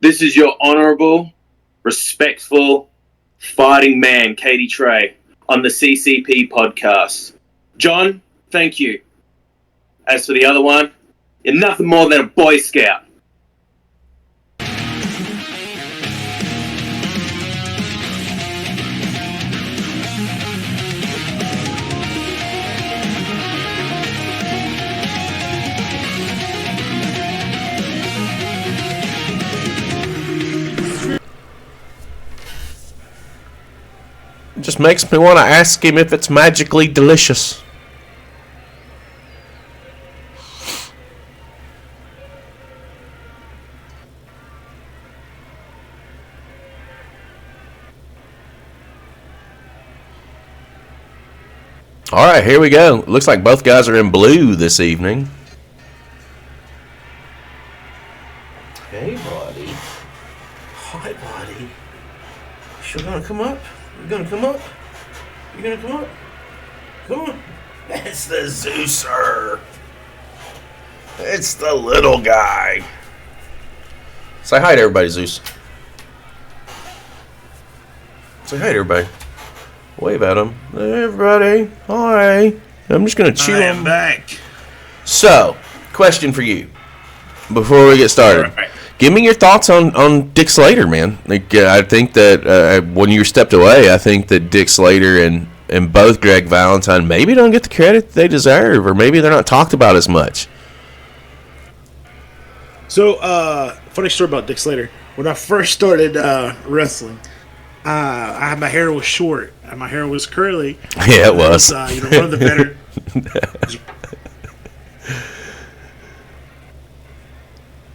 This is your honorable, respectful, fighting man, Katie Trey, on the CCP podcast. John, thank you. As for the other one, you're nothing more than a Boy Scout. It just makes me want to ask him if it's magically delicious. All right, here we go. Looks like both guys are in blue this evening. Hey, buddy. Hi, buddy. You sure gonna come up? You gonna come up? You gonna come up? Come on. It's the Zeuser. It's the little guy. Say hi to everybody, Zeus. Say hi to everybody. Wave at them. Hey, everybody. Hi. I'm just gonna chew. I am back. So, question for you before we get started. Right. Give me your thoughts on Dick Slater, man. Like, I think that when you stepped away, I think that Dick Slater and both Greg Valentine maybe don't get the credit they deserve, or maybe they're not talked about as much. So, funny story about Dick Slater. When I first started wrestling, my hair was short and my hair was curly. Yeah, it was. One of the better.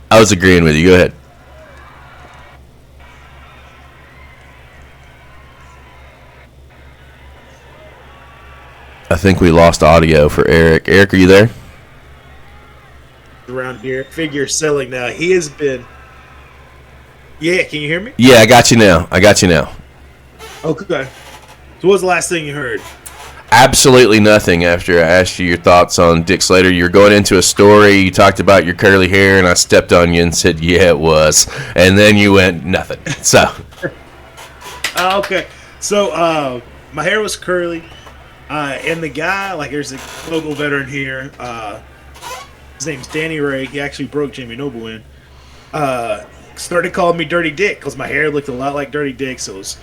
I was agreeing with you. Go ahead. I think we lost audio for Eric. Eric, are you there? Around here, figure selling now. He has been. Yeah, can you hear me? Yeah, I got you now. Okay. So what was the last thing you heard? Absolutely nothing after I asked you your thoughts on Dick Slater. You're going into a story. You talked about your curly hair, and I stepped on you and said, yeah, it was. And then you went, nothing. So. Okay. So my hair was curly. And the guy, like, there's a local veteran here. His name's Danny Ray. He actually broke Jamie Noble in. Started calling me Dirty Dick because my hair looked a lot like Dirty Dick. So it was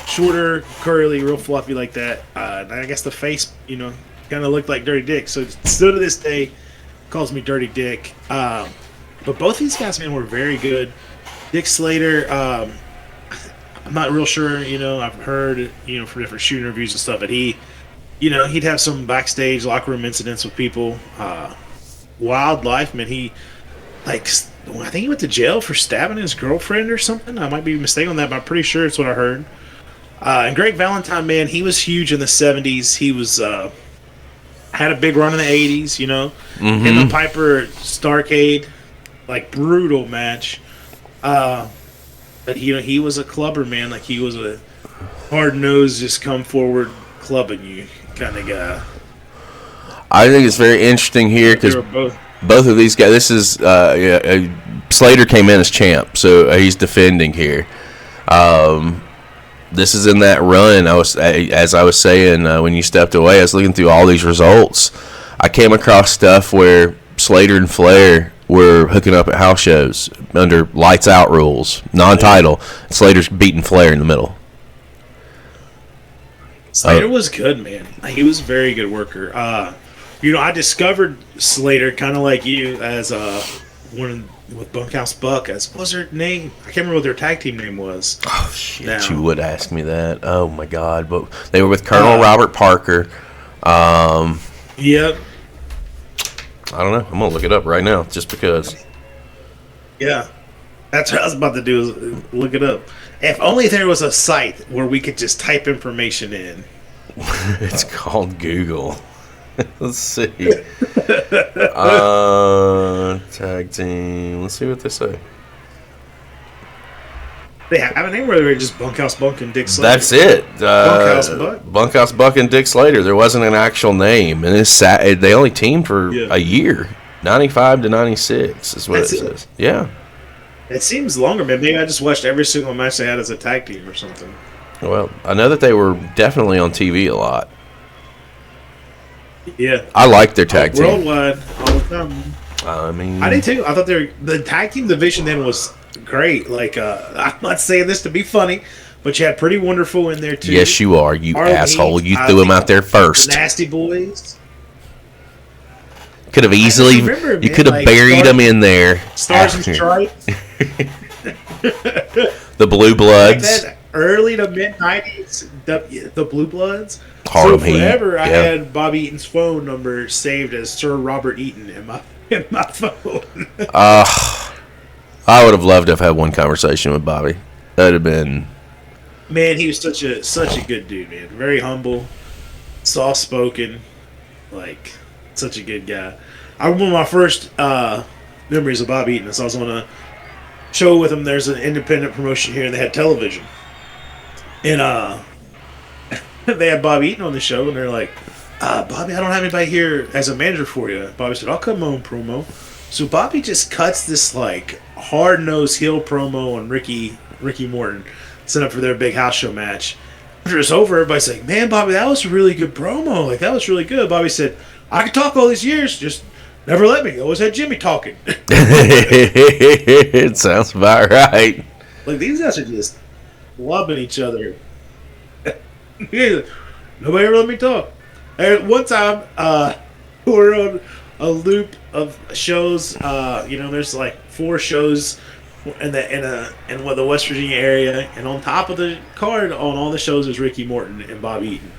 shorter, curly, real fluffy like that. And I guess the face, kind of looked like Dirty Dick. So still to this day, calls me Dirty Dick. But both these guys, man, were very good. Dick Slater, I'm not real sure, I've heard, from different shooting reviews and stuff, but he'd have some backstage locker room incidents with people. Wild life, man. I think he went to jail for stabbing his girlfriend or something. I might be mistaken on that, but I'm pretty sure it's what I heard. And Greg Valentine, man, he was huge in the 70s. He was had a big run in the 80s, Mm-hmm. Him and Piper Starcade, like, brutal match. But he was a clubber, man. Like, he was a hard-nosed, just come forward clubbing you kind of guy. I think it's very interesting here because both of these guys. This is Slater came in as champ, so he's defending here. This is in that run. As I was saying when you stepped away, I was looking through all these results. I came across stuff where Slater and Flair were hooking up at house shows under lights out rules, non-title. Slater's beating Flair in the middle. Slater was good, man. He was a very good worker. I discovered Slater kind of like you as one with Bunkhouse Buck. What was their name? I can't remember what their tag team name was. Oh, shit. Now, you would ask me that. Oh, my God. But they were with Colonel Robert Parker. Yep. I don't know. I'm going to look it up right now just because. Yeah. That's what I was about to do, is look it up. If only there was a site where we could just type information in. It's called Google. Let's see. Tag team. Let's see what they say. They have a name where they're just Bunkhouse Buck and Dick Slater. That's it. Bunkhouse Buck. Bunkhouse Buck and Dick Slater. There wasn't an actual name, and they only teamed for a year, 95 to 96 is what it says. Yeah. It seems longer, man. Maybe I just watched every single match they had as a tag team or something. Well, I know that they were definitely on TV a lot. Yeah. I like their tag team. Worldwide, all the time. I mean, I did too. I thought the tag team division then was great. Like, I'm not saying this to be funny, but you had Pretty Wonderful in there too. Yes, you are, you Harley asshole. Heat, You threw him out there first. The Nasty Boys. Could have easily, you could have buried them in there. Stars and Stripes. The Blue Bloods. Like that early to mid 90s, the Blue Bloods. Harlem so Heat. forever, I Yeah. had Bobby Eaton's phone number saved as Sir Robert Eaton in my phone. I would have loved to have had one conversation with Bobby. That'd have been. Man, he was such a good dude, man. Very humble, soft spoken, like such a good guy. I remember my first memories of Bobby Eaton. So I was on a show with him. There's an independent promotion here, and they had television, and they had Bobby Eaton on the show, and they're like, Bobby, I don't have anybody here as a manager for you. Bobby said, I'll cut my own promo. So Bobby just cuts this like hard-nosed heel promo on Ricky Morton, set up for their big house show match. After it's over, everybody's like, man, Bobby, that was a really good promo. Like, that was really good. Bobby said, I could talk all these years, just never let me. Always had Jimmy talking. It sounds about right. Like, these guys are just loving each other. Nobody ever let me talk. And one time, we were on a loop of shows. There's like 4 shows in the West Virginia area, and on top of the card on all the shows is Ricky Morton and Bobby Eaton.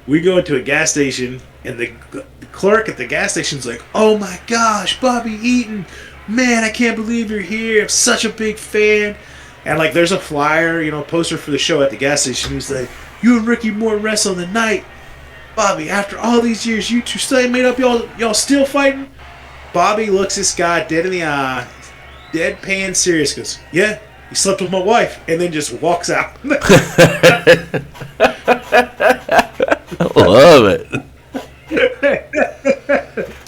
We go into a gas station, and the clerk at the gas station's like, "Oh my gosh, Bobby Eaton, man, I can't believe you're here. I'm such a big fan." And like, there's a flyer, poster for the show at the gas station. He's like, "You and Ricky Morton wrestle the night. Bobby, after all these years, you two still ain't made up. Y'all still fighting?" Bobby looks this guy dead in the eye, deadpan serious, goes, "Yeah, he slept with my wife," and then just walks out. Love it.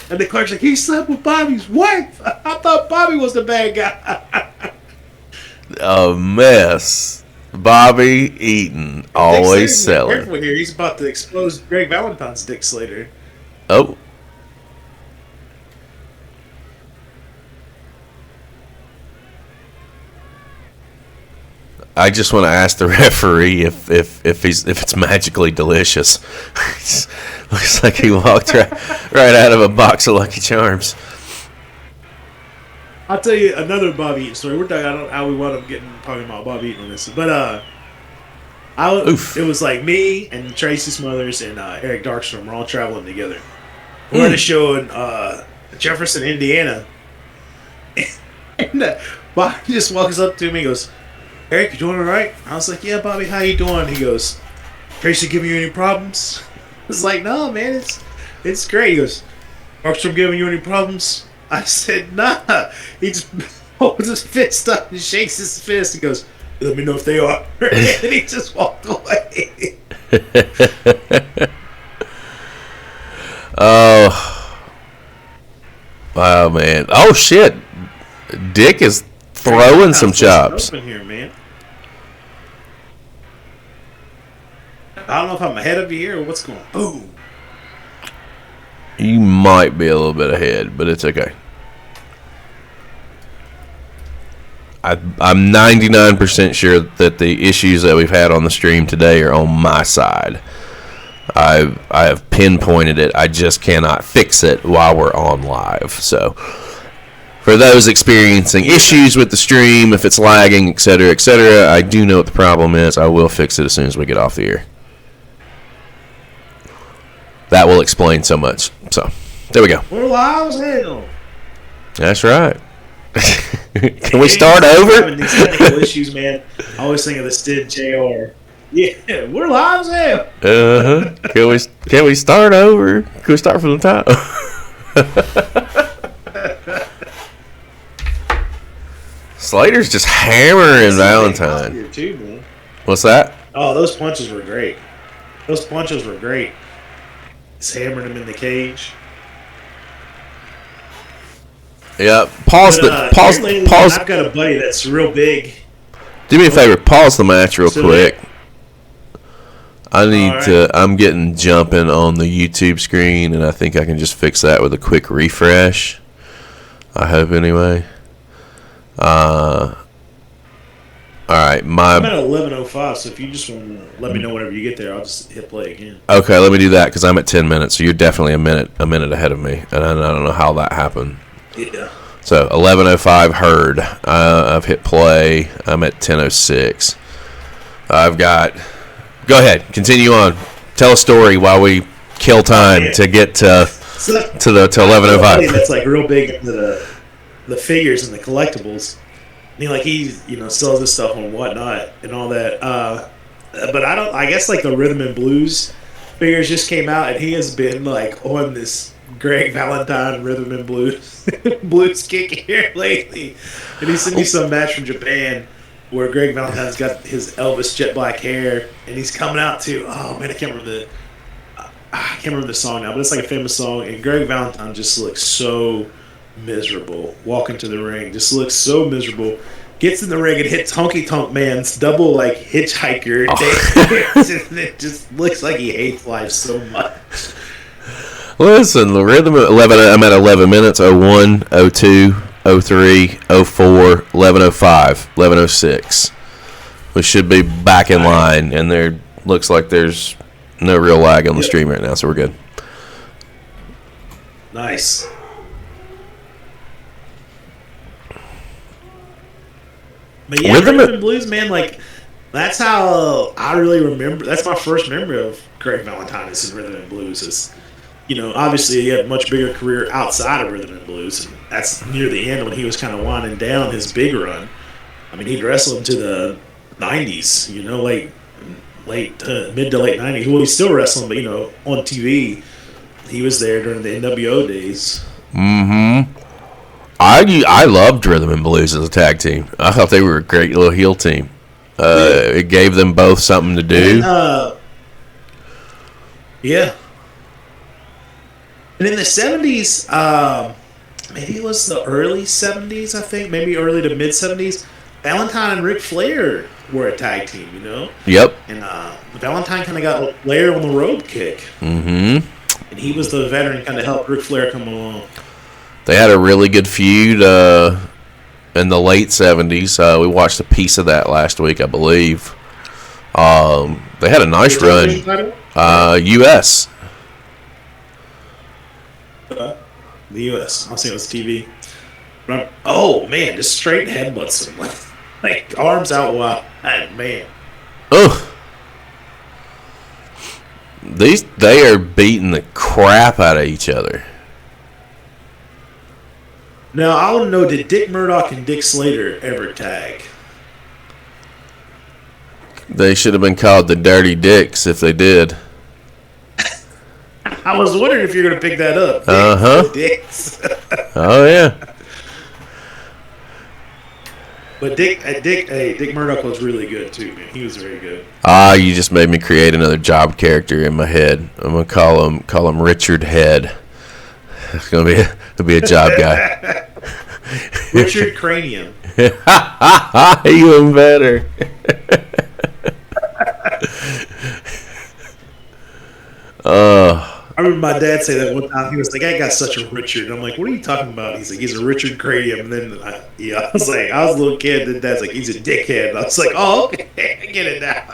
And the clerk's like, "He slept with Bobby's wife. I thought Bobby was the bad guy." A mess. Bobby Eaton, always selling. Careful here. He's about to expose Greg Valentine's Dick Slater. Oh. I just want to ask the referee if it's magically delicious. Looks like he walked right out of a box of Lucky Charms. I'll tell you another Bobby Eaton story. I don't know how we wound up talking about Bobby Eaton on this, but it was like me and Tracy Smothers and Eric Darkstrom were all traveling together. We're at a show in Jefferson, Indiana, and Bobby just walks up to me and goes, "Eric, you doing all right?" I was like, "Yeah, Bobby, how you doing?" He goes, "Tracy giving you any problems?" I was like, "No, man, it's great." He goes, "Darkstrom giving you any problems?" I said, "Nah." He just holds his fist up and shakes his fist. He goes, "Let me know if they are." And he just walked away. Oh. Wow, man. Oh, shit. Dick is throwing some chops. Open here, man. I don't know if I'm ahead of you here or what's going on. Boom. You might be a little bit ahead, but it's okay. I'm 99% sure that the issues that we've had on the stream today are on my side. I have pinpointed it. I just cannot fix it while we're on live. So, for those experiencing issues with the stream, if it's lagging, etc., I do know what the problem is. I will fix it as soon as we get off the air. That will explain so much. So, there we go. We're live as hell. That's right. Can we start over? Having these technical issues, man. I always think of the Stid JR. Yeah, we're live as hell. Can we start over? Can we start from the top? Slater's just hammering Valentine. Here too, man. What's that? Oh, those punches were great. He's hammering him in the cage. Yeah, pause. I've got a buddy that's real big. Do me a favor, pause the match real quick. I need right. to. I'm getting jumping on the YouTube screen, and I think I can just fix that with a quick refresh. I hope anyway. All right, I'm at 11:05, so if you just want to let me know whenever you get there, I'll just hit play again. Okay, let me do that because I'm at 10 minutes, so you're definitely a minute ahead of me, and I don't know how that happened. Yeah. So 11:05 heard. I've hit play. I'm at 10:06. I've got. Go ahead, continue on. Tell a story while we kill time to get to 11:05. That's like real big into the figures and the collectibles. He sells this stuff on Whatnot and all that. But I guess like the rhythm and blues figures just came out, and he has been like on this Greg Valentine rhythm and blues kick here lately. And he sent me some match from Japan where Greg Valentine's got his Elvis jet black hair, and he's coming out to I can't remember the song now, but it's like a famous song. And Greg Valentine just looks so miserable walking to the ring. Just looks so miserable. Gets in the ring and hits Honky Tonk Man's double like hitchhiker. And it just looks like he hates life so much. Listen, the rhythm at 11. I'm at 11 minutes. 01, 02, 03, 04, 11:05, 11:06. We should be back in line, and there looks like there's no real lag on the stream right now, so we're good. Nice. But yeah, rhythm and blues, man, like that's how I really remember. That's my first memory of Greg Valentine is in rhythm and blues. Is obviously he had a much bigger career outside of rhythm and blues, and that's near the end when he was kind of winding down his big run. I mean, he'd wrestle into the 90s, mid to late 90s. Well, he's still wrestling, but on TV, he was there during the NWO days. Mm-hmm. I loved Rhythm and Blues as a tag team. I thought they were a great little heel team. It gave them both something to do. Yeah. And in the 70s, maybe it was the early 70s, I think, maybe early to mid 70s, Valentine and Ric Flair were a tag team, Yep. And Valentine kind of got Flair on the road kick. Mm-hmm. And he was the veteran, kind of helped Ric Flair come along. They had a really good feud in the late 70s. We watched a piece of that last week, I believe. They had a nice run. U.S. The U.S. I'll say it was TV. Oh, man, just straight headbutts him. Like arms out wide. Man. Oh. They are beating the crap out of each other. Now, I want to know, did Dick Murdoch and Dick Slater ever tag? They should have been called the Dirty Dicks if they did. I was wondering if you're going to pick that up. Uh-huh. Dicks. Oh, yeah. But Dick Murdoch was really good, too, man. He was very good. You just made me create another job character in my head. I'm going to call him Richard Head. It's going to be a job guy. Richard Cranium. Even better. I remember my dad say that one time. He was like, I got such a Richard. And I'm like, what are you talking about? He's like, he's a Richard Cranium. And then I was like, I was a little kid. And Dad's like, he's a dickhead. And I was like, oh, okay, I get it now.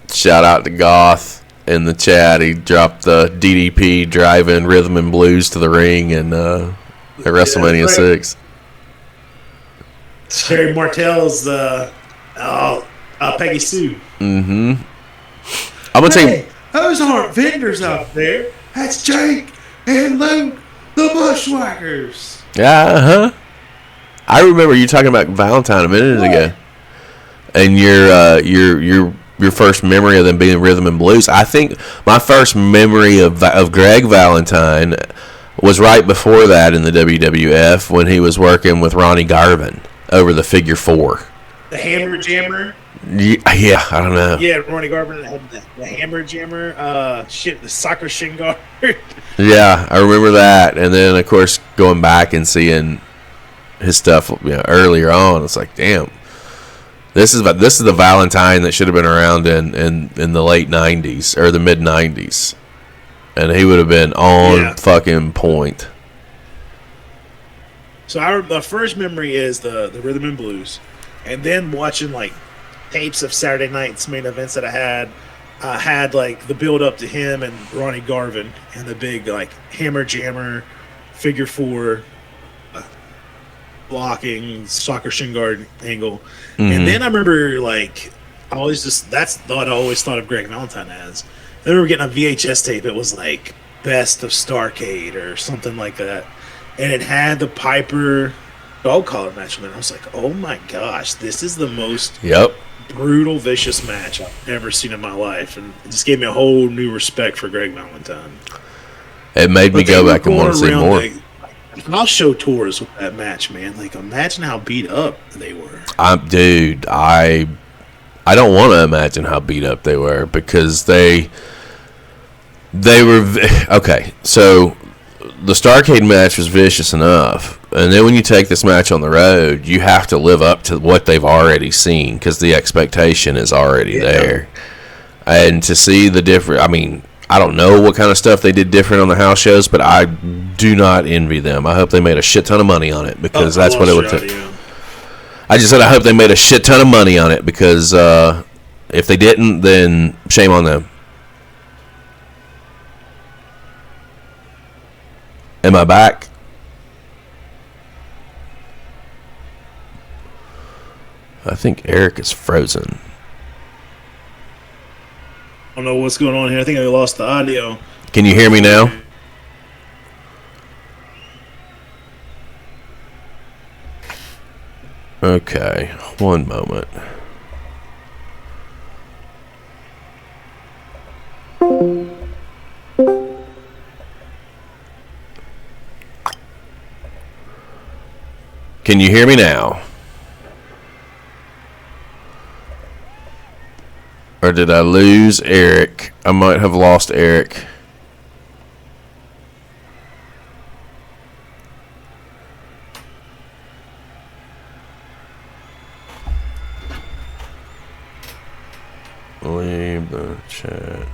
Shout out to Goth in the chat. He dropped the DDP drive-in Rhythm and Blues to the ring and at WrestleMania 6. Terry Martell's Peggy Sue. Mm-hmm. I'm going to tell you. Those aren't vendors out there. That's Jake and Luke, the Bushwhackers. Uh-huh. I remember you talking about Valentine a minute ago. And your first memory of them being Rhythm and Blues. I think my first memory of Greg Valentine was right before that in the WWF when he was working with Ronnie Garvin over the Figure 4. the Hammer Jammer. Yeah, I don't know. Yeah, Ronnie Garvin had the Hammer Jammer. The soccer shin guard. Yeah, I remember that. And then, of course, going back and seeing his stuff earlier on, it's like, damn, this is the Valentine that should have been around in the late 90s or the mid 90s. And he would have been on fucking point. So the first memory is the rhythm and blues, and then watching like tapes of Saturday night's main events that I had like the build up to him and Ronnie Garvin and the big like Hammer Jammer, figure four, blocking soccer shin guard angle, and then I remember like that's what I always thought of Greg Valentine as. I remember getting a VHS tape. It was like Best of Starcade or something like that. And it had the Piper dog collar match in it. I was like, oh my gosh, this is the most brutal, vicious match I've ever seen in my life. And it just gave me a whole new respect for Greg Valentine. It made me go back and want to see more. I'll show tours with that match, man. Like, imagine how beat up they were. Dude, I don't want to imagine how beat up they were because they were okay. So the Starcade match was vicious enough, and then when you take this match on the road, you have to live up to what they've already seen because the expectation is already there. And to see the different, I mean, I don't know what kind of stuff they did different on the house shows, but I do not envy them. I hope they made a shit ton of money on it because that's what it would take. I just said I hope they made a shit ton of money on it because if they didn't, then shame on them. Am I back? I think Eric is frozen. I don't know what's going on here. I think I lost the audio. Can you hear me now? Okay, one moment. Can you hear me now? Or did I lose Eric? I might have lost Eric. Leave the chat.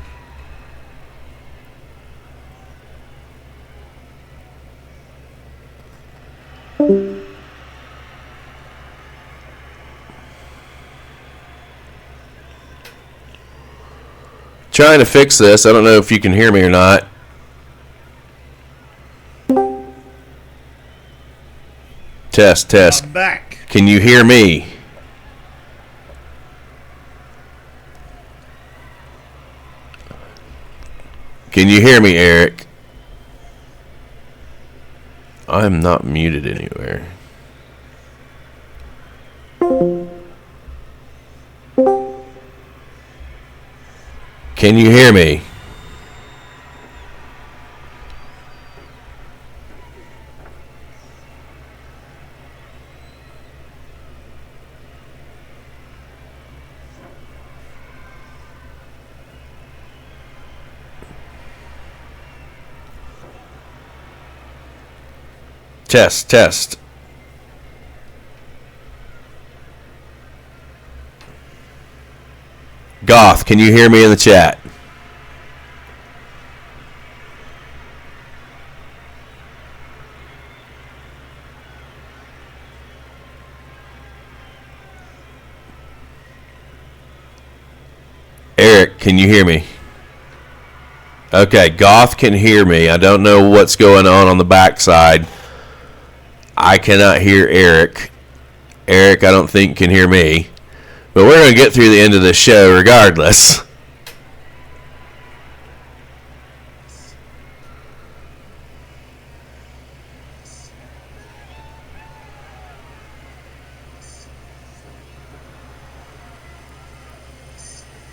Trying to fix this. I don't know if you can hear me or not. Test. I'm back. Can you hear me? Can you hear me, Eric? I'm not muted anywhere. Can you hear me? Test. Goth, can you hear me in the chat? Eric, can you hear me? Okay, Goth can hear me. I don't know what's going on the backside. I cannot hear Eric. Eric, I don't think, can hear me. But we're going to get through the end of this show regardless.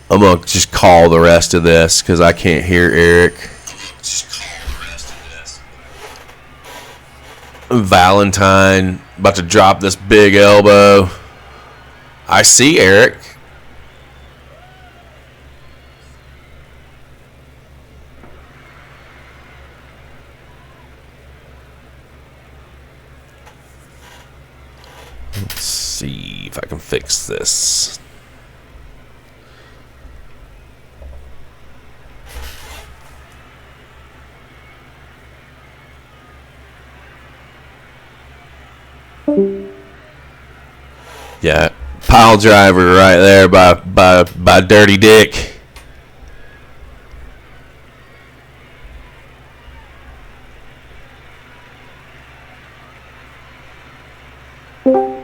I'm going to just call the rest of this because I can't hear Eric. Valentine about to drop this big elbow. I see Eric. Let's see if I can fix this. Yeah, pile driver right there by Dirty Dick. All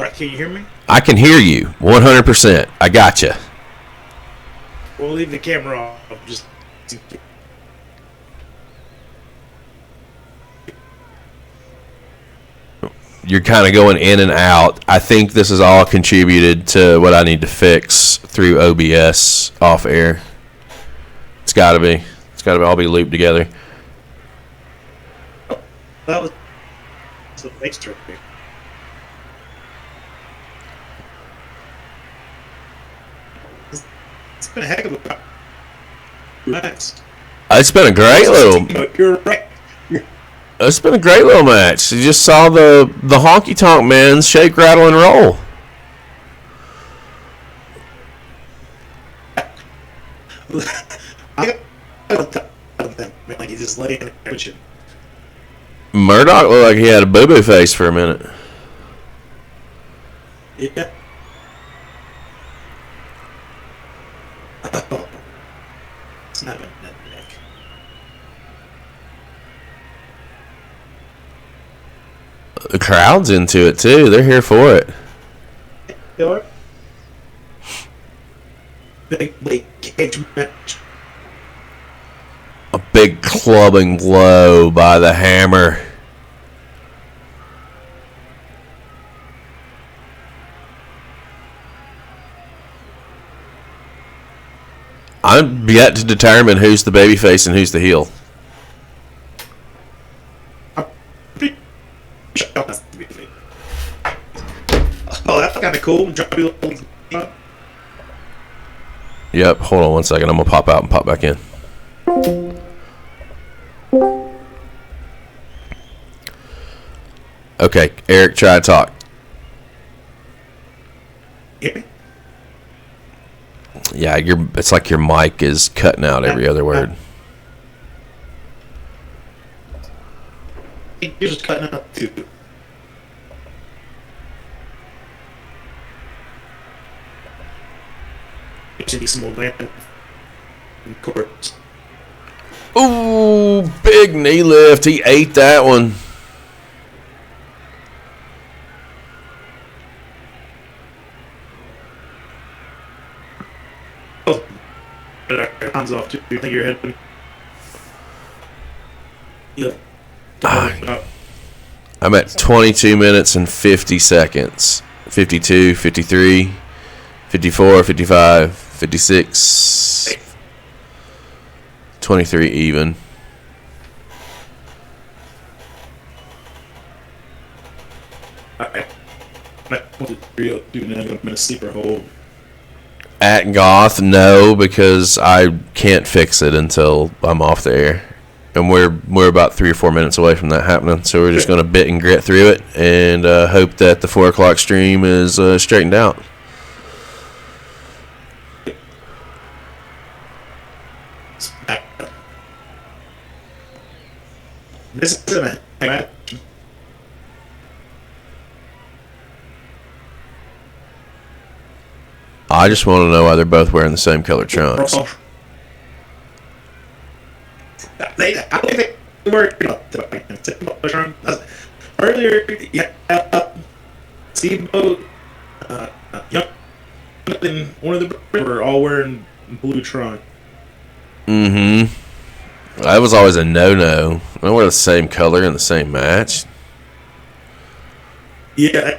right, can you hear me? I can hear you 100%. I gotcha. We'll leave the camera off. Just You're kind of going in and out. I think this is all contributed to what I need to fix through OBS off air. It's got to be. It's got to all be looped together. that was the face trick. It's been a heck of a match. It's been a great little. You're right. It's been a great little match. You just saw the honky tonk men shake, rattle, and roll. Like he just laying there. Murdoch looked like he had a boo-boo face for a minute. Yeah. It's not been that neck. The crowd's into it too. They're here for it. Big cage match. A big clubbing blow by the Hammer. I'm yet to determine who's the babyface and who's the heel. Oh, that's kind of cool. Yep, hold on one second. I'm going to pop out and pop back in. Okay, Eric, try to talk. Yeah, it's like your mic is cutting out every other word. You're just cutting out too. Some old man in court. Ooh, big knee lift. He ate that one. Oh, hands off too. I think your head. Yeah. I'm at 22 minutes and 50 seconds. 52, 53, 54, 55, 56, 23 even. Alright. I'm in a sleeper hold. At Goth, no, because I can't fix it until I'm off the air. And we're about 3 or 4 minutes away from that happening. So we're just going to bit and grit through it and hope that the 4 o'clock stream is straightened out. This is a match. I just want to know why they're both wearing the same color trunks. I think they were earlier. Yeah, Steamboat, Young, and one of the were all wearing blue trunk. Mm-hmm. That was always a no-no. I don't wear the same color in the same match. Yeah,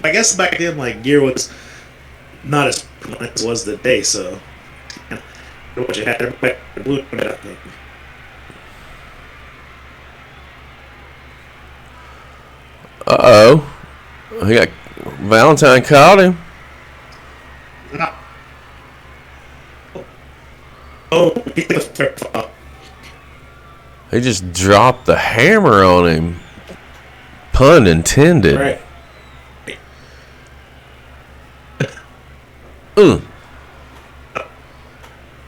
I guess back then, like, gear was not as prevalent as was today, so what you had everybody blue, I think. Uh-oh. He got Valentine caught him. He just dropped the hammer on him. Pun intended. Right.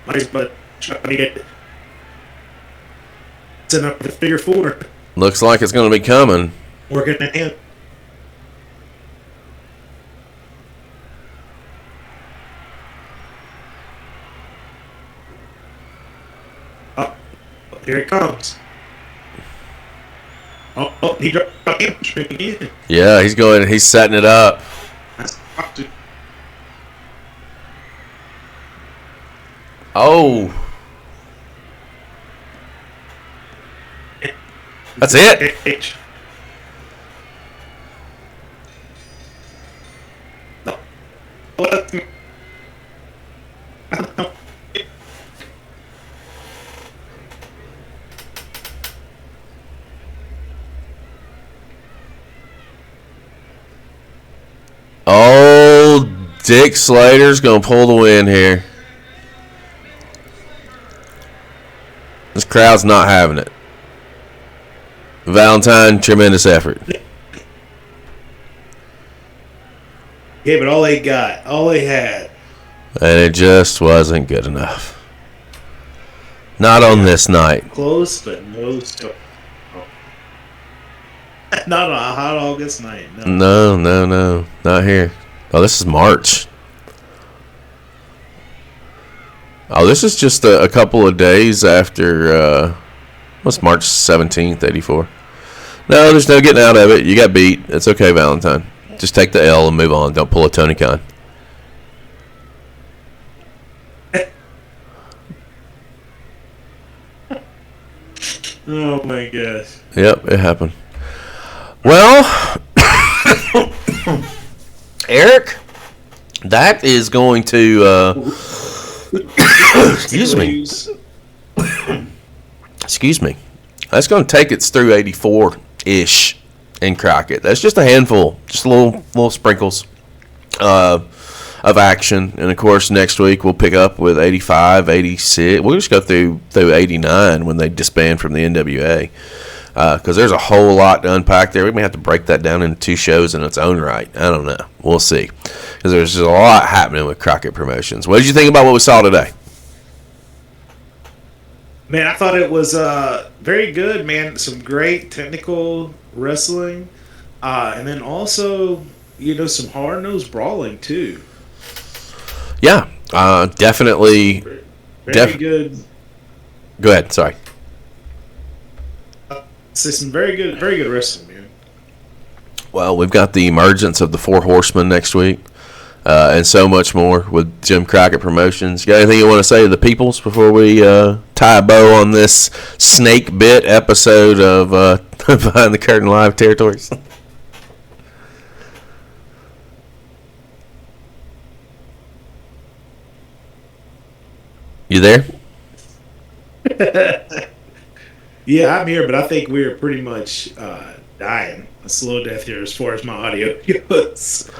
Nice, but trying to get set up the figure four. Looks like it's going to be coming. Working at him. Oh, here it comes. Oh, he dropped him again. Yeah, he's going. He's setting it up. Oh. That's it. Oh, Dick Slater's going to pull the win here. This crowd's not having it. Valentine, tremendous effort. Yeah, but all they had. And it just wasn't good enough. Not on this night. Close, but no score. Not on a hot August night. No. Not here. Oh, this is March. Oh, this is just a couple of days after, what's March 17th, 84? No, there's no getting out of it. You got beat. It's okay, Valentine. Just take the L and move on. Don't pull a Tony Khan. Oh, my gosh. Yep, it happened. Well, Eric, that is going to... Excuse me. That's going to take us through 84-ish in Crockett. That's just a handful, just little sprinkles of action. And, of course, next week we'll pick up with 85, 86. We'll just go through 89 when they disband from the NWA. Because there's a whole lot to unpack there. We may have to break that down into 2 shows in its own right. I don't know. We'll see. Because there's just a lot happening with Crockett Promotions. What did you think about what we saw today? Man, I thought it was very good, man. Some great technical wrestling. And then also, some hard-nosed brawling, too. Yeah, definitely. Very good. Go ahead. Sorry. Some very good wrestling, man. Well, we've got the emergence of the 4 Horsemen next week, and so much more with Jim Crockett Promotions. You got anything you want to say to the peoples before we tie a bow on this snake bit episode of Behind the Curtain Live Territories? You there? Yeah, I'm here, but I think we're pretty much dying. A slow death here as far as my audio goes.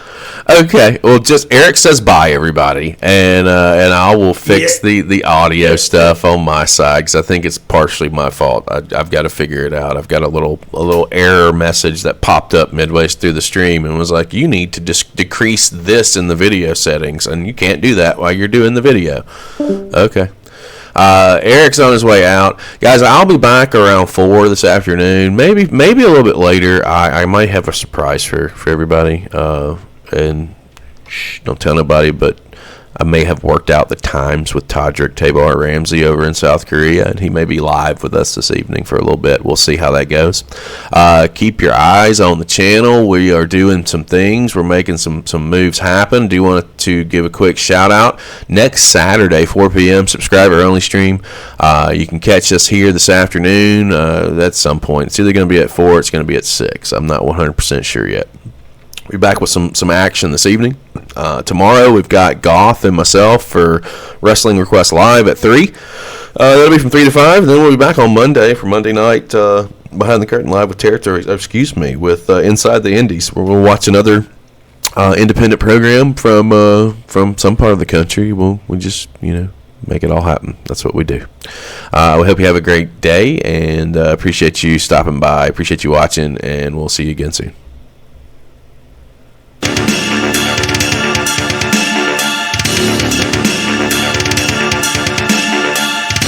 Okay, well, just Eric says bye, everybody, and I will fix the audio stuff on my side because I think it's partially my fault. I've got to figure it out. I've got a little error message that popped up midway through the stream and was like, you need to just decrease this in the video settings, and you can't do that while you're doing the video. Okay. Eric's on his way out. Guys, I'll be back around 4 this afternoon. Maybe a little bit later. I might have a surprise for everybody. And don't tell nobody, but I may have worked out the times with Todrick Tabar Ramsey over in South Korea, and he may be live with us this evening for a little bit. We'll see how that goes. Keep your eyes on the channel. We are doing some things. We're making some moves happen. Do want to give a quick shout out. Next Saturday, 4 p.m., subscriber only stream. You can catch us here this afternoon. At some point. It's either going to be at 4 or it's going to be at 6. I'm not 100% sure yet. We'll be back with some action this evening. Tomorrow we've got Goth and myself for Wrestling Request Live at 3. That'll be from 3 to 5. And then we'll be back on Monday for Monday Night Behind the Curtain Live with Territories. Excuse me, with Inside the Indies, where we'll watch another independent program from some part of the country. We'll just make it all happen. That's what we do. We hope you have a great day, and appreciate you stopping by. Appreciate you watching, and we'll see you again soon.